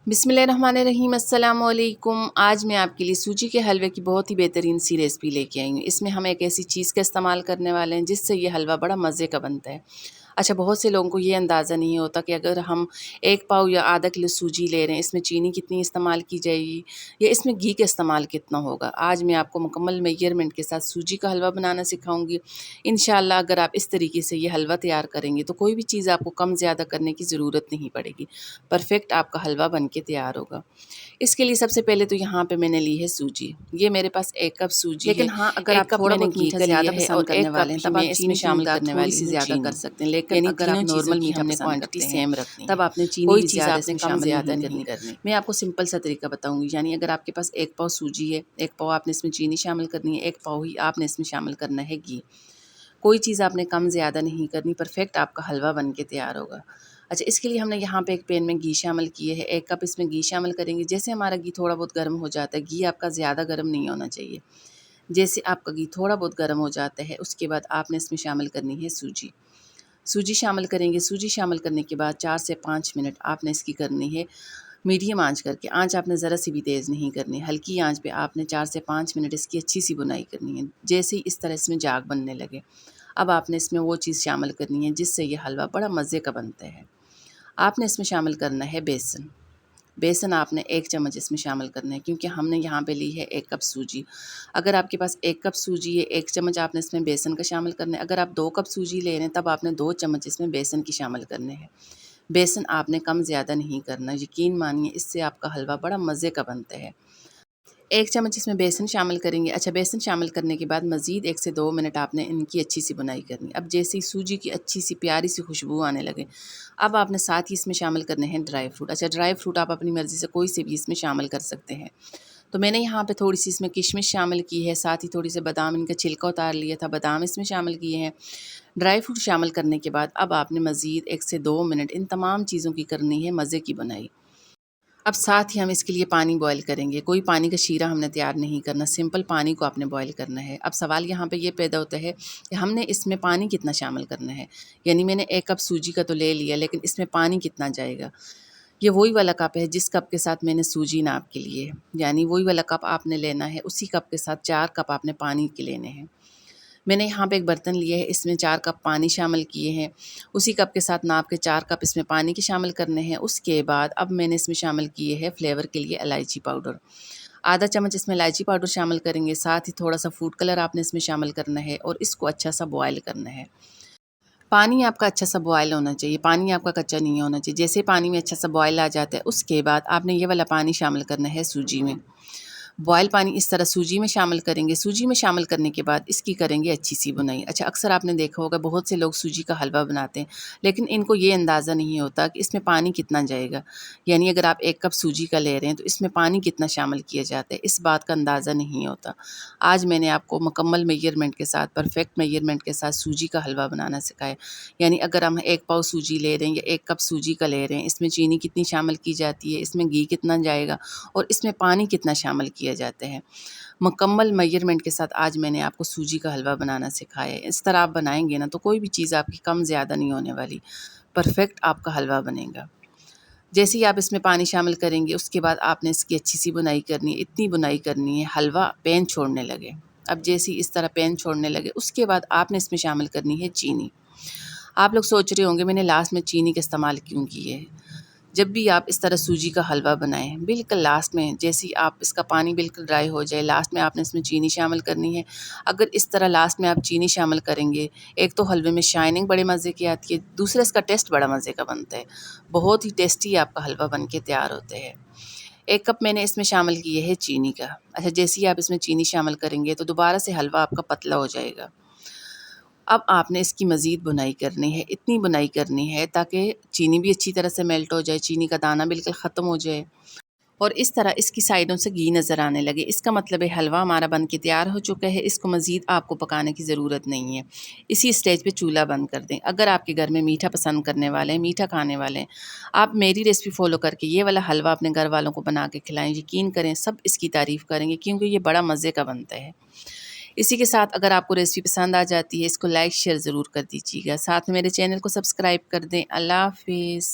बिस्मिल्लाहिर्रहमानिर्रहीम अस्सलामु अलैकुम। आज मैं आपके लिए सूजी के हलवे की बहुत ही बेहतरीन सी रेसिपी लेके आई हूँ। इसमें हम एक ऐसी चीज़ का इस्तेमाल करने वाले हैं जिससे ये हलवा बड़ा मज़े का बनता है। अच्छा, बहुत से लोगों को ये अंदाज़ा नहीं होता कि अगर हम 1 पाव या आधा किलो सूजी ले रहे हैं, इसमें चीनी कितनी इस्तेमाल की जाएगी या इसमें घी का इस्तेमाल कितना होगा। आज मैं आपको मुकम्मल मेजरमेंट के साथ सूजी का हलवा बनाना सिखाऊँगी। इंशाअल्लाह अगर आप इस तरीके से ये हलवा तैयार करेंगे तो कोई भी चीज़ आपको कम ज़्यादा करने की ज़रूरत नहीं पड़ेगी। परफ़ेक्ट आपका हलवा बन के तैयार होगा। इसके लिए सबसे पहले तो यहाँ पे मैंने ली है सूजी। ये मेरे पास 1 कप सूजी है। लेकिन हाँ, अगर 1 आप कप थोड़ा मैंने बहुत घी मीठा का लिया ज़्यादा है पसंद और करने 1 कप वाले हैं, ही तब मैं आप इसमें चीनी की शामिल मिकदार करने वाली थोड़ी-सी हूँ ज़्यादा कर चीनी। सकते हैं। लेकिन यानी अगर तीनों आप चीज़ों नॉर्मल की मीठा हमने पसंद क्वांटिटी करते हैं, सेम रखनी है। तब आपने चीनी कोई भी चीज़ ज़्यादा आपने इसमें कम शामिल ज़्यादा नहीं नहीं करनी। मैं आपको सिंपल सा तरीका बताऊँगी। यानी अगर आपके पास 1 पाव सूजी है, 1 पाव आपने इसमें चीनी शामिल करनी है, 1 पाव ही आपने इसमें शामिल करना है घी। कोई चीज़ आपने कम ज़्यादा नहीं करनी, परफ़ेक्ट आपका हलवा बन के तैयार होगा। अच्छा, इसके लिए हमने यहाँ पे एक पैन में घी शामिल किए है। 1 कप इसमें घी शामिल करेंगे। जैसे हमारा घी थोड़ा बहुत गर्म हो जाता है, घी आपका ज़्यादा गर्म नहीं होना चाहिए। जैसे आपका घी थोड़ा बहुत गर्म हो जाता है, उसके बाद आपने इसमें शामिल करनी है सूजी। सूजी शामिल करेंगे। सूजी शामिल करने के बाद 4 से 5 मिनट आपने इसकी करनी है मीडियम आँच करके। आँच आपने ज़रा सी भी तेज़ नहीं करनी, हल्की आँच पे आपने 4 से 5 मिनट इसकी अच्छी सी भुनाई करनी है। जैसे ही इस तरह इसमें झाग बनने लगे, अब आपने इसमें वो चीज़ शामिल करनी है जिससे ये हलवा बड़ा मज़े का बनता है। आपने इसमें शामिल करना है बेसन। बेसन आपने 1 चम्मच इसमें शामिल करना है क्योंकि हमने यहाँ पे ली है 1 कप सूजी। अगर आपके पास 1 कप सूजी है, 1 चम्मच आपने इसमें बेसन का शामिल करना है। अगर आप 2 कप सूजी ले रहे हैं तब आपने 2 चम्मच इसमें बेसन की शामिल करने हैं। बेसन आपने कम ज़्यादा नहीं करना, यकीन मानिए इससे आपका हलवा बड़ा मज़े का बनता है। 1 चम्मच इसमें बेसन शामिल करेंगे। अच्छा, बेसन शामिल करने के बाद मज़ीद 1 से 2 मिनट आपने इनकी अच्छी सी बुनाई करनी। अब जैसे ही सूजी की अच्छी सी प्यारी सी खुशबू आने लगे, अब आपने साथ ही इसमें शामिल करने हैं ड्राई फ्रूट। अच्छा, ड्राई फ्रूट आप अपनी मर्ज़ी से कोई से भी इसमें शामिल कर सकते हैं। तो मैंने यहाँ पे थोड़ी-सी इसमें किशमिश शामिल की है, साथ ही थोड़ी से बादाम, इनका छिलका उतार लिया था, बादाम इसमें शामिल किए हैं। ड्राई फ्रूट शामिल करने के बाद अब आपने मज़ीद 1 से 2 मिनट इन तमाम चीज़ों की करनी है मज़े की बनाई। अब साथ ही हम इसके लिए पानी बॉयल करेंगे। कोई पानी का शीरा हमने तैयार नहीं करना, सिंपल पानी को आपने बॉयल करना है। अब सवाल यहाँ पे ये पैदा होता है कि हमने इसमें पानी कितना शामिल करना है। यानी मैंने 1 कप सूजी का तो ले लिया, लेकिन इसमें पानी कितना जाएगा? ये वही वाला कप है जिस कप के साथ मैंने सूजी नाप के लिए है। यानी वही वाला कप आपने लेना है, उसी कप के साथ 4 कप आपने पानी के लेने हैं। मैंने यहाँ पे एक बर्तन लिया है, इसमें 4 कप पानी शामिल किए हैं। उसी कप के साथ नाप के 4 कप इसमें पानी के शामिल करने हैं। उसके बाद अब मैंने इसमें शामिल किए हैं फ्लेवर के लिए इलायची पाउडर। आधा चम्मच इसमें इलायची पाउडर शामिल करेंगे, साथ ही थोड़ा-सा फूड कलर आपने इसमें शामिल करना है और इसको अच्छा-सा बॉयल करना है। पानी आपका अच्छा-सा बॉयल होना चाहिए, पानी आपका कच्चा नहीं होना चाहिए। जैसे पानी में अच्छा-सा बॉयल आ जाता है, उसके बाद आपने ये वाला पानी शामिल करना है सूजी में। बॉयल पानी इस तरह सूजी में शामिल करेंगे। सूजी में शामिल करने के बाद इसकी करेंगे अच्छी सी बुनाई। अच्छा, अक्सर आपने देखा होगा बहुत से लोग सूजी का हलवा बनाते हैं, लेकिन इनको ये अंदाज़ा नहीं होता कि इसमें पानी कितना जाएगा। यानी अगर आप 1 कप सूजी का ले रहे हैं तो इसमें पानी कितना शामिल किया जाता है, इस बात का अंदाज़ा नहीं होता। आज मैंने आपको मुकम्मल मेजरमेंट के साथ, परफेक्ट मेजरमेंट के साथ सूजी का हलवा बनाना सिखाया। यानी अगर हम 1 पाव सूजी ले रहे हैं या 1 कप सूजी का ले रहे हैं, इसमें चीनी कितनी शामिल की जाती है, इसमें घी कितना जाएगा और इसमें पानी कितना शामिल किया जाता है। मुकम्मल मेजरमेंट के साथ आज मैंने आपको सूजी का हलवा बनाना सिखाया है। इस तरह आप बनाएँगे ना तो कोई भी चीज़ आपकी कम ज़्यादा नहीं होने वाली। परफ़ेक्ट आपका हलवा बनेगा। जैसे ही आप इसमें पानी शामिल करेंगे उसके बाद आपने इसकी अच्छी सी बुनाई करनी है, इतनी बुनाई करनी है हलवा पैन छोड़ने लगे। अब जैसे ही इस तरह पैन छोड़ने लगे उसके बाद आपने इसमें शामिल करनी है चीनी। आप लोग सोच रहे होंगे मैंने लास्ट में चीनी का इस्तेमाल क्यों किए है? जब भी आप इस तरह सूजी का हलवा बनाएँ, बिल्कुल लास्ट में जैसे ही आप इसका पानी बिल्कुल ड्राई हो जाए, लास्ट में आपने इसमें चीनी शामिल करनी है। अगर इस तरह लास्ट में आप चीनी शामिल करेंगे, एक तो हलवे में शाइनिंग बड़े मज़े की आती है, दूसरा इसका टेस्ट बड़ा मज़े का बनता है। बहुत ही टेस्टी आपका हलवा बन के तैयार होता है। 1 कप मैंने इसमें शामिल किए है चीनी का। अच्छा, जैसे ही आप इसमें चीनी शामिल करेंगे तो दोबारा से हलवा आपका पतला हो जाएगा। अब आपने इसकी मज़ीद बुनाई करनी है, इतनी बुनाई करनी है ताकि चीनी भी अच्छी तरह से मेल्ट हो जाए, चीनी का दाना बिल्कुल ख़त्म हो जाए और इस तरह इसकी साइडों से घी नज़र आने लगे। इसका मतलब है हलवा हमारा बन के तैयार हो चुका है, इसको मज़ीद आपको पकाने की ज़रूरत नहीं है। इसी स्टेज पे चूल्हा बंद कर दें। अगर आपके घर में मीठा पसंद करने वाले हैं, मीठा खाने वाले हैं, आप मेरी रेसिपी फ़ॉलो करके ये वाला हलवा अपने घर वालों को बना के खिलाएँ। यकीन करें सब इसकी तारीफ़ करेंगे क्योंकि ये बड़ा मज़े का बनता है। इसी के साथ अगर आपको रेसिपी पसंद आ जाती है, इसको लाइक शेयर ज़रूर कर दीजिएगा। साथ में मेरे चैनल को सब्सक्राइब कर दें। अल्लाह हाफ़िज़।